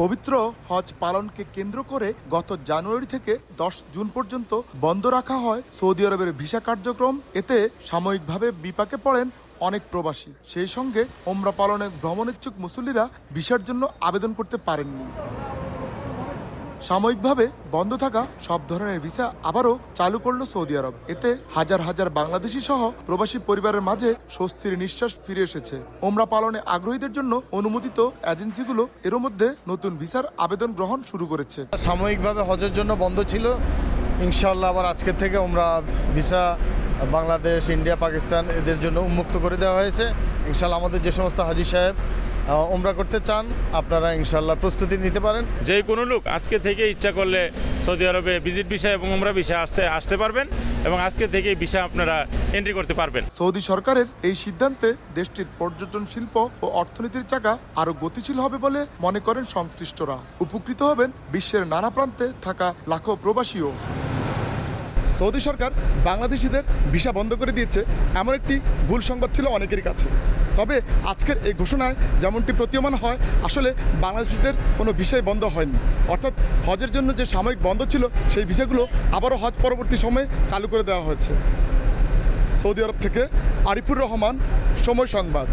পবিত্র হজ পালনকে কেন্দ্র করে গত জানুয়ারি থেকে 10 জুন পর্যন্ত বন্ধ রাখা হয় সৌদি আরবের ভিসা কার্যক্রম। এতে সাময়িকভাবে বিপাকে পড়েন অনেক প্রবাসী। সেই সঙ্গে ওমরা পালনে ভ্রমণেচ্ছুক মুসল্লিরা ভিসার জন্য আবেদন করতে পারেননি। সাময়িকভাবে বন্ধ থাকা সব ধরনের ভিসা আবারও চালু করল সৌদি আরব। এতে হাজার হাজার বাংলাদেশি সহ প্রবাসী পরিবারের মাঝে স্বস্তির নিঃশ্বাস ফিরে এসেছে। ওমরা পালনে আগ্রহীদের জন্য অনুমোদিত এজেন্সিগুলো এর মধ্যে নতুন ভিসার আবেদন গ্রহণ শুরু করেছে। সাময়িকভাবে হজের জন্য বন্ধ ছিল, ইনশাআল্লাহ আবার আজকে থেকে ওমরা ভিসা বাংলাদেশ, ইন্ডিয়া, পাকিস্তান এদের জন্য উন্মুক্ত করে দেওয়া হয়েছে। ইনশাআল্লাহ আমাদের যে সমস্ত হাজি সাহেব ওমরা করতে চান আপনারা ইনশাআল্লাহ প্রস্তুতি নিতে পারেন। যে কোনো লোক আজকে থেকে ইচ্ছা করলে সৌদি আরবে ভিজিট ভিসা এবং ওমরা ভিসা আসতে পারবেন এবং আজকে থেকে ভিসা আপনারা এন্ট্রি করতে পারবেন। সৌদি সরকারের এই সিদ্ধান্তে দেশটির পর্যটন শিল্প ও অর্থনীতির চাকা আরো গতিশীল হবে বলে মনে করেন সংশ্লিষ্টরা। উপকৃত হবেন বিশ্বের নানা প্রান্তে থাকা লাখো প্রবাসীও। সৌদি সরকার বাংলাদেশিদের ভিসা বন্ধ করে দিয়েছে এমন একটি ভুল সংবাদ ছিল অনেকেরই কাছে। তবে আজকের এই ঘোষণায় যেমনটি প্রতীয়মান হয়, আসলে বাংলাদেশিদের কোনো ভিসাই বন্ধ হয়নি। অর্থাৎ হজের জন্য যে সাময়িক বন্ধ ছিল সেই ভিসাগুলো আবারও হজ পরবর্তী সময়ে চালু করে দেওয়া হয়েছে। সৌদি আরব থেকে আরিফুর রহমান, সময় সংবাদ।